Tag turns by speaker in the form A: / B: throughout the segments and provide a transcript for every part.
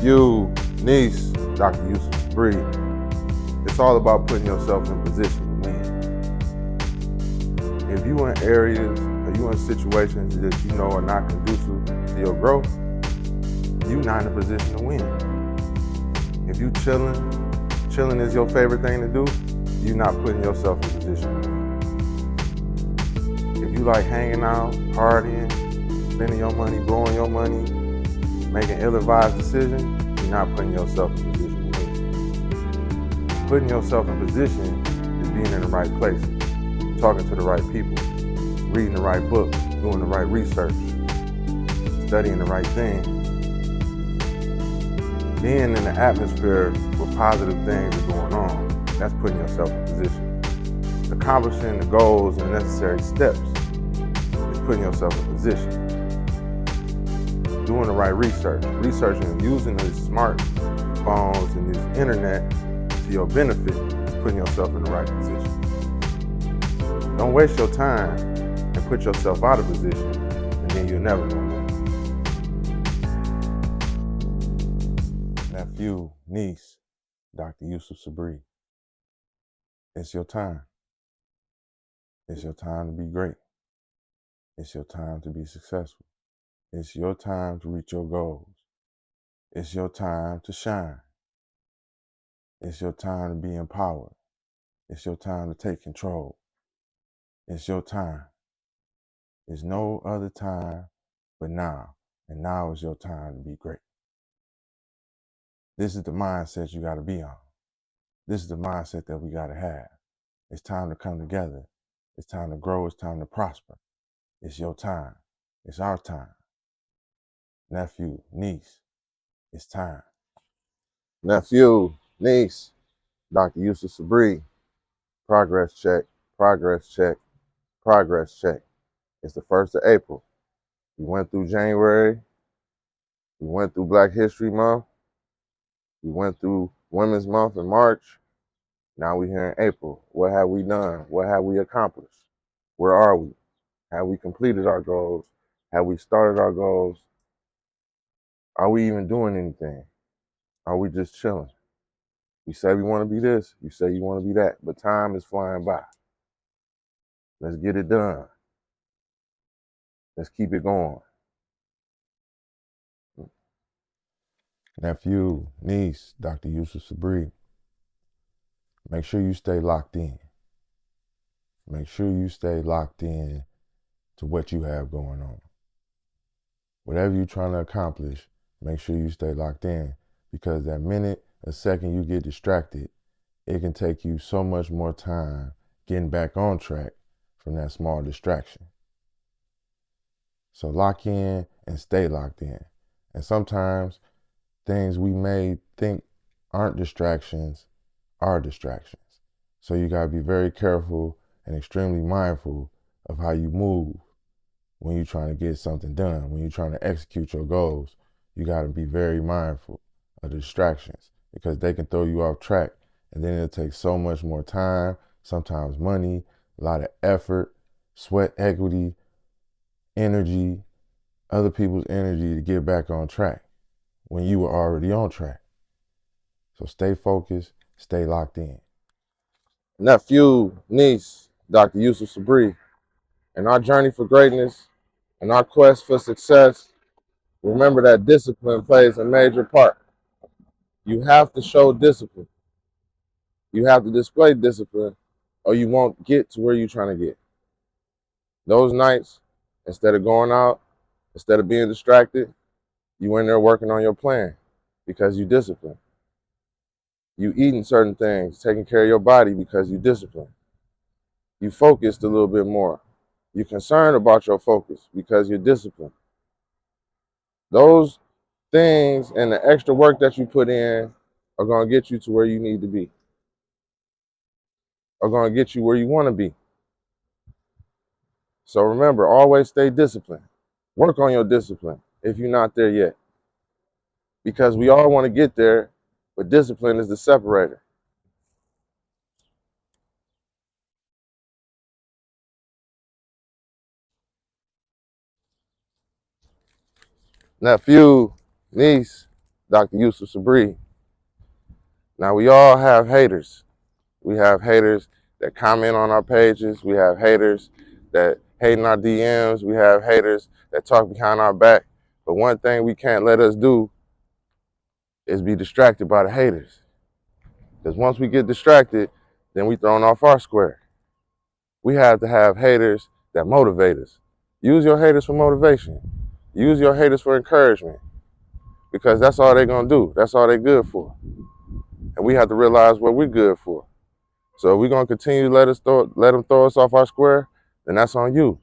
A: nephew, niece, Dr. Yusuf Bree. It's all about putting yourself in position to win. If you in areas or you in situations that you know are not conducive to your growth, you're not in a position to win. If you chilling is your favorite thing to do, you're not putting yourself in position to win. If you like hanging out, partying, spending your money, blowing your money, making ill-advised decisions, you're not putting yourself in position to win. Putting yourself in position is being in the right places, talking to the right people, reading the right books, doing the right research, studying the right things, being in the atmosphere where positive things are going on. That's putting yourself in position. Accomplishing the goals and the necessary steps is putting yourself in position. Doing the right research, researching and using these smartphones and this internet to your benefit is putting yourself in the right position. Don't waste your time and put yourself out of position, and then you're never gonna win. Nephew, niece, Dr. Yusuf Sabri. It's your time. It's your time to be great. It's your time to be successful. It's your time to reach your goals. It's your time to shine. It's your time to be empowered. It's your time to take control. It's your time. There's no other time but now. And now is your time to be great. This is the mindset you got to be on. This is the mindset that we got to have. It's time to come together. It's time to grow. It's time to prosper. It's your time. It's our time. Nephew, niece, it's time. Nephew, niece, Dr. Yusuf Sabri, progress check, progress check, progress check. It's the 1st of April. We went through January. We went through Black History Month. We went through Women's Month in March. Now we're here in April. What have we done? What have we accomplished? Where are we? Have we completed our goals? Have we started our goals? Are we even doing anything? Are we just chilling? You say we want to be this, you say you want to be that, but time is flying by. Let's get it done. Let's keep it going. Nephew, niece, Dr. Yusuf Sabri, make sure you stay locked in. Make sure you stay locked in to what you have going on. Whatever you're trying to accomplish, make sure you stay locked in, because that minute, a second you get distracted, it can take you so much more time getting back on track from that small distraction. So lock in and stay locked in. And sometimes things we may think aren't distractions are distractions. So you gotta be very careful and extremely mindful of how you move when you're trying to get something done. When you're trying to execute your goals, you gotta be very mindful of the distractions, because they can throw you off track, and then it'll take so much more time, sometimes money, a lot of effort, sweat equity, energy, other people's energy to get back on track when you were already on track. So stay focused, stay locked in. Nephew, niece, Dr. Yusuf Sabri, in our journey for greatness, in our quest for success, remember that discipline plays a major part. You have to show discipline. You have to display discipline, or you won't get to where you're trying to get. Those nights, instead of going out, instead of being distracted, you in there working on your plan because you disciplined. You eating certain things, taking care of your body because you disciplined. You focused a little bit more. You're concerned about your focus because you're disciplined. Those things and the extra work that you put in are going to get you to where you need to be, are going to get you where you want to be. So remember, always stay disciplined. Work on your discipline if you're not there yet, because we all want to get there, but discipline is the separator. Nephew, niece, Dr. Yusuf Sabri. Now, we all have haters. We have haters that comment on our pages. We have haters that hate in our DMs. We have haters that talk behind our back. But one thing we can't let us do is be distracted by the haters. Because once we get distracted, then we thrown off our square. We have to have haters that motivate us. Use your haters for motivation. Use your haters for encouragement. Because that's all they're going to do. That's all they're good for. And we have to realize what we're good for. So if we're going to continue to let them throw us off our square, then that's on you.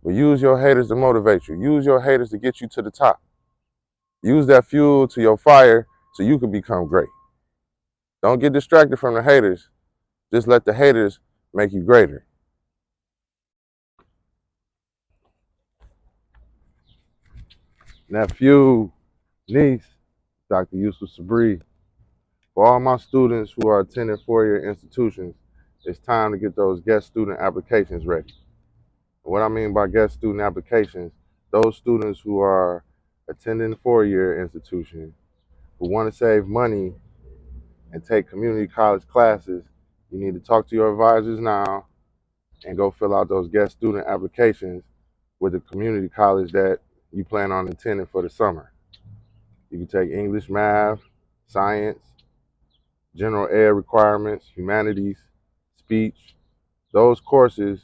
A: But use your haters to motivate you. Use your haters to get you to the top. Use that fuel to your fire so you can become great. Don't get distracted from the haters. Just let the haters make you greater. Nephew, niece, Dr. Yusuf Sabri. For all my students who are attending four-year institutions, it's time to get those guest student applications ready. What I mean by guest student applications, those students who are attending four-year institution, who want to save money and take community college classes, you need to talk to your advisors now and go fill out those guest student applications with the community college that you plan on attending for the summer. You can take English, math, science, general ed requirements, humanities, speech. Those courses,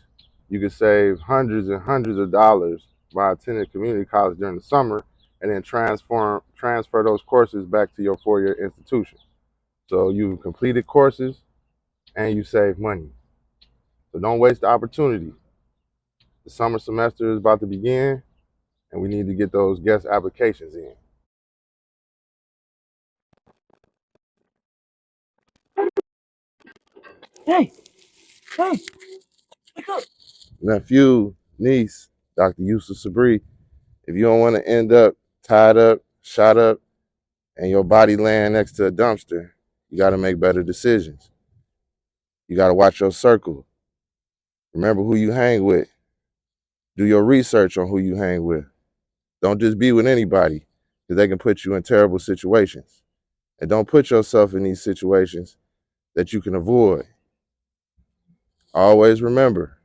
A: you can save hundreds and hundreds of dollars by attending community college during the summer and then transfer those courses back to your four-year institution. So you've completed courses and you save money. So don't waste the opportunity. The summer semester is about to begin and we need to get those guest applications in.
B: Hey, hey, wake up.
A: Nephew, niece, Dr. Yusuf Sabri, if you don't want to end up tied up, shot up, and your body laying next to a dumpster, you got to make better decisions. You got to watch your circle. Remember who you hang with. Do your research on who you hang with. Don't just be with anybody because they can put you in terrible situations. And don't put yourself in these situations that you can avoid. Always remember,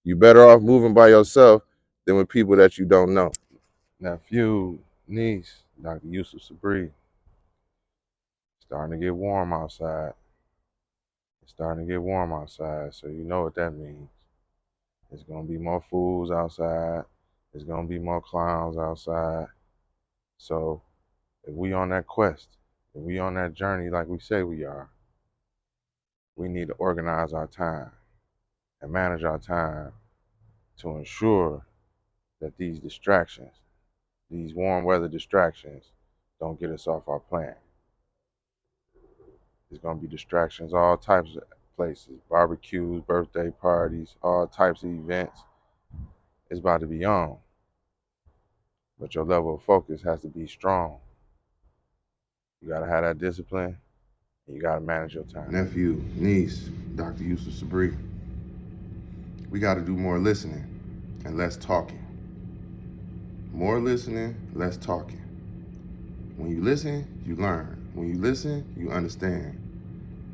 A: you're better off moving by yourself than with people that you don't know. Nephew, niece, Dr. Yusuf Sabri. Starting to get warm outside. It's starting to get warm outside, so you know what that means. There's gonna be more fools outside. There's gonna be more clowns outside. So if we on that quest, if we on that journey like we say we are, we need to organize our time and manage our time to ensure that these distractions, these warm weather distractions, don't get us off our plan. There's gonna be distractions all types of places, barbecues, birthday parties, all types of events. It's about to be on. But your level of focus has to be strong. You gotta have that discipline and you gotta manage your time. Nephew, niece, Dr. Yusuf Sabri. We gotta do more listening and less talking. More listening, less talking. When you listen, you learn. When you listen, you understand.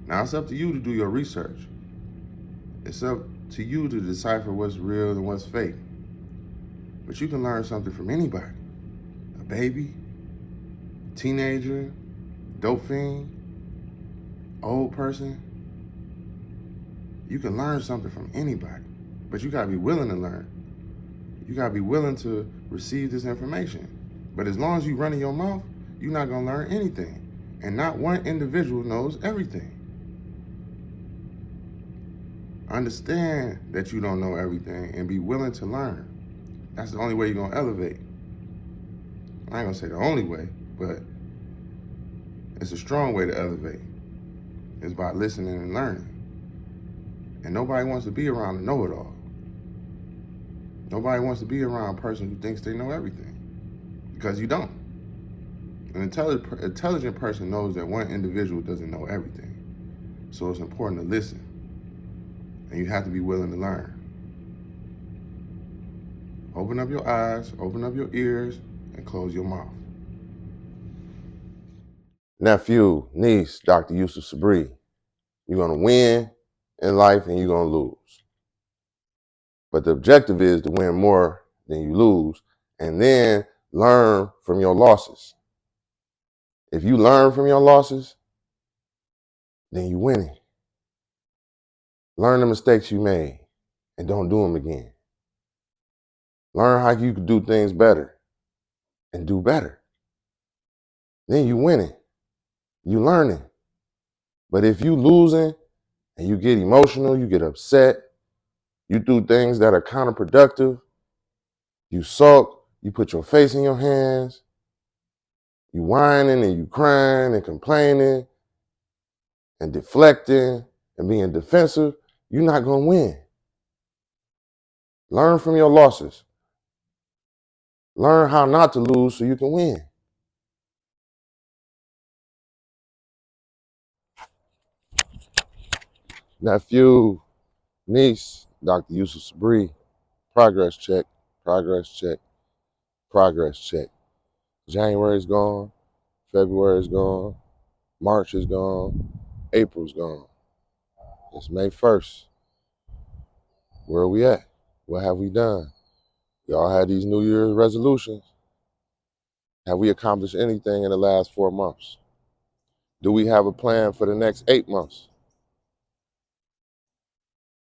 A: Now it's up to you to do your research. It's up to you to decipher what's real and what's fake. But you can learn something from anybody. A baby, teenager, dope fiend, old person. You can learn something from anybody. But you gotta be willing to learn. You gotta be willing to receive this information. But as long as you running your mouth, you're not gonna learn anything. And not one individual knows everything. Understand that you don't know everything and be willing to learn. That's the only way you're gonna elevate. I ain't gonna say the only way, but it's a strong way to elevate. It's by listening and learning. And nobody wants to be around a know-it-all. Nobody wants to be around a person who thinks they know everything, because you don't. An intelligent person knows that one individual doesn't know everything. So it's important to listen. And you have to be willing to learn. Open up your eyes, open up your ears, and close your mouth. Nephew, niece, Dr. Yusuf Sabri. You're going to win in life and you're going to lose. But the objective is to win more than you lose and then learn from your losses. If you learn from your losses, then you winning. Learn the mistakes you made and don't do them again. Learn how you can do things better and do better. Then you winning. You learning. But if you losing and you get emotional, you get upset, you do things that are counterproductive, you sulk, you put your face in your hands, you whining and you crying and complaining and deflecting and being defensive, you're not going to win. Learn from your losses. Learn how not to lose so you can win. Nephew, niece, Dr. Yusuf Sabri, progress check, progress check, progress check. January's gone, February's gone, March is gone, April's gone. It's May 1st. Where are we at? What have we done? Y'all had these New Year's resolutions. Have we accomplished anything in the last 4 months? Do we have a plan for the next 8 months?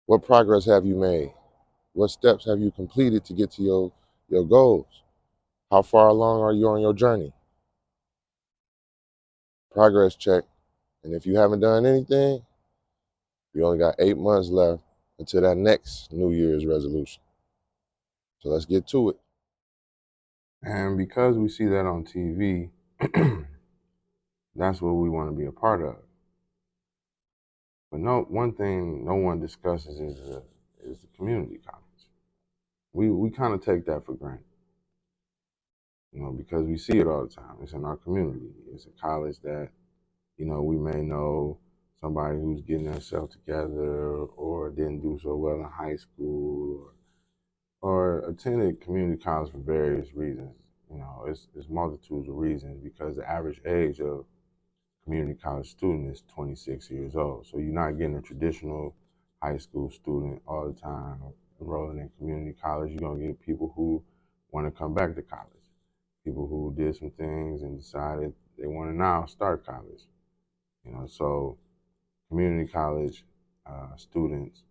A: What progress have you made? What steps have you completed to get to your goals? How far along are you on your journey? Progress check. And if you haven't done anything, you only got 8 months left until that next New Year's resolution. So let's get to it. And because we see that on TV, that's what we want to be a part of. But one thing no one discusses is the community college. We kind of take that for granted, because we see it all the time. It's in our community. It's a college that, we may know somebody who's getting themselves together or didn't do so well in high school or attended community college for various reasons. It's multitudes of reasons because the average age of community college student is 26 years old. So you're not getting a traditional high school student all the time enrolling in community college. You're going to get people who want to come back to college, people who did some things and decided they want to now start college. So community college students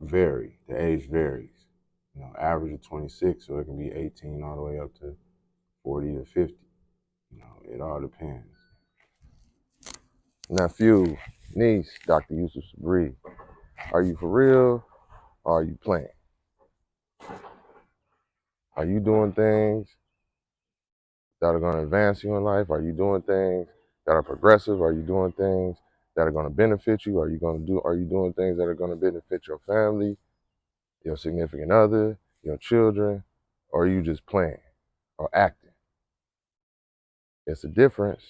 A: vary. The age varies. Average of 26, so it can be 18 all the way up to 40 to 50. It all depends. Nephew, niece, Dr. Yusuf Sabri, are you for real or are you playing? Are you doing things that are going to advance you in life? Are you doing things that are progressive? Are you doing things that are going to benefit you? Are you doing things that are going to benefit your family, your significant other, your children, or are you just playing or acting? It's a difference.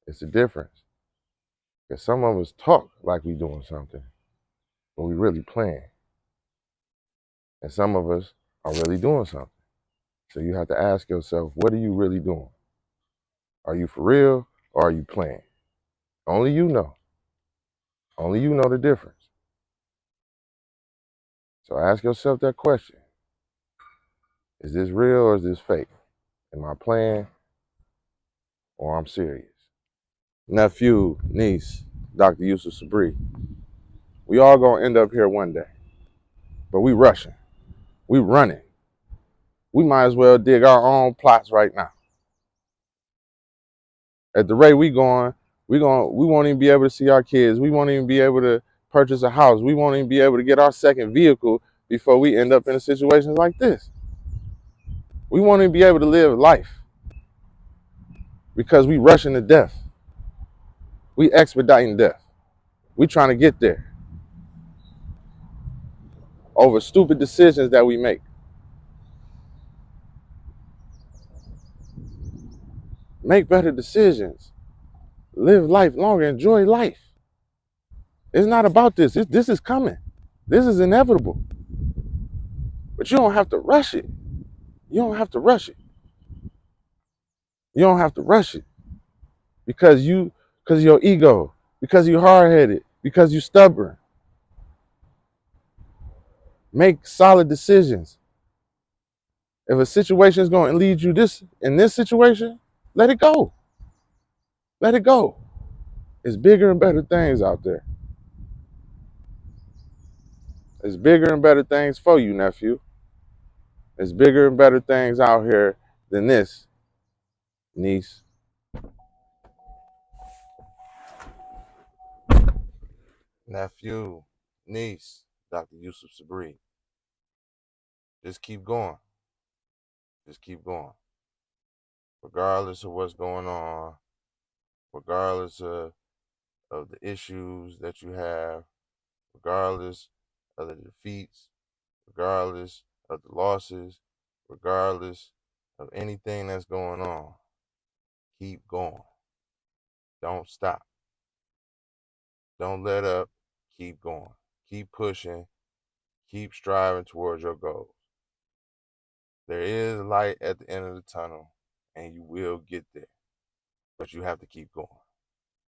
A: It's a difference. Because some of us talk like we doing something, but we really playing. And some of us are really doing something. So you have to ask yourself, what are you really doing? Are you for real or are you playing? Only you know. Only you know the difference. So ask yourself that question. Is this real or is this fake? Am I playing or I'm serious? Nephew, niece, Dr. Yusuf Sabri, we all gonna end up here one day, but we rushing, we running. We might as well dig our own plots right now. At the rate we going, we won't even be able to see our kids. We won't even be able to purchase a house. We won't even be able to get our second vehicle before we end up in a situation like this. We won't even be able to live life because we rushing to death. We expediting death. We trying to get there over stupid decisions that we make. Make better decisions. Live life longer. Enjoy life. It's not about this. This is coming. This is inevitable. But you don't have to rush it. You don't have to rush it. You don't have to rush it. because of your ego, because you're hard-headed, because you're stubborn. Make solid decisions. If a situation is going to lead you this situation, let it go. Let it go. It's bigger and better things out there. It's bigger and better things for you, nephew. It's bigger and better things out here than this, niece. Nephew, niece, Dr. Yusuf Sabri. Just keep going. Just keep going. Regardless of what's going on, regardless of the issues that you have, regardless of the defeats, regardless of the losses, regardless of anything that's going on, keep going. Don't stop. Don't let up. Keep going. Keep pushing. Keep striving towards your goals. There is light at the end of the tunnel, and you will get there. But you have to keep going.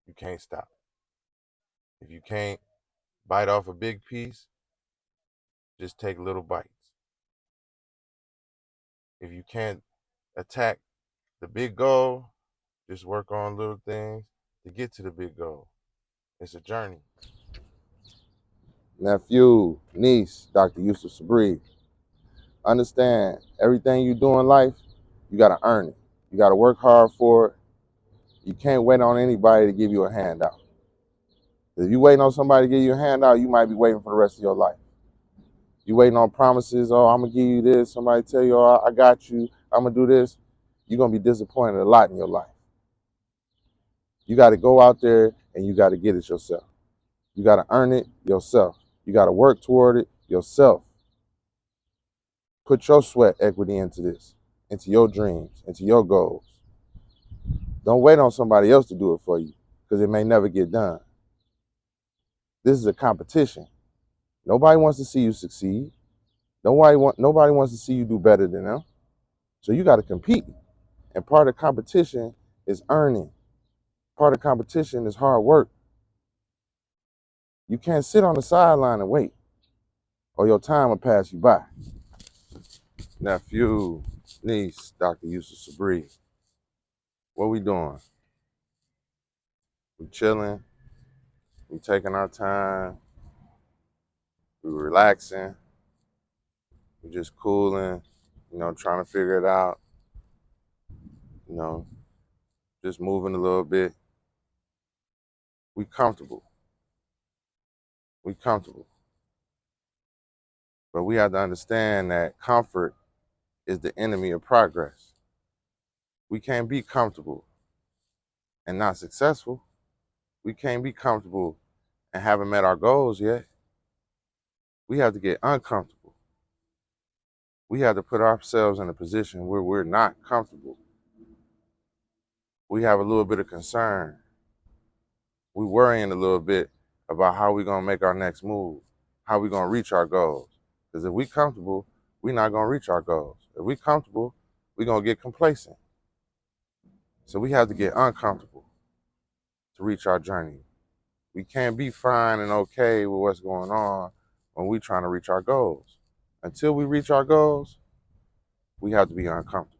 A: You can't stop. If you can't bite off a big piece, just take little bites. If you can't attack the big goal, just work on little things to get to the big goal. It's a journey. Nephew, niece, Dr. Yusuf Sabri, understand everything you do in life, you got to earn it. You got to work hard for it. You can't wait on anybody to give you a handout. If you waiting on somebody to give you a handout, you might be waiting for the rest of your life. You waiting on promises, oh, I'm going to give you this. Somebody tell you, oh, I got you. I'm going to do this. You're going to be disappointed a lot in your life. You got to go out there and you got to get it yourself. You got to earn it yourself. You got to work toward it yourself. Put your sweat equity into this, into your dreams, into your goals. Don't wait on somebody else to do it for you because it may never get done. This is a competition. Nobody wants to see you succeed. Nobody wants to see you do better than them. So you got to compete. And part of competition is earning. Part of competition is hard work. You can't sit on the sideline and wait, or your time will pass you by. Nephew, niece, Dr. Yusuf Sabri, what we doing? We chilling. We taking our time. We relaxing. We just cooling. Trying to figure it out. You know, just moving a little bit. We comfortable. We comfortable. But we have to understand that comfort is the enemy of progress. We can't be comfortable and not successful. We can't be comfortable and haven't met our goals yet. We have to get uncomfortable. We have to put ourselves in a position where we're not comfortable. We have a little bit of concern. We're worrying a little bit about how we're going to make our next move, how we're going to reach our goals. Because if we're comfortable, we're not going to reach our goals. If we're comfortable, we're going to get complacent. So we have to get uncomfortable to reach our journey. We can't be fine and okay with what's going on when we're trying to reach our goals. Until we reach our goals, we have to be uncomfortable.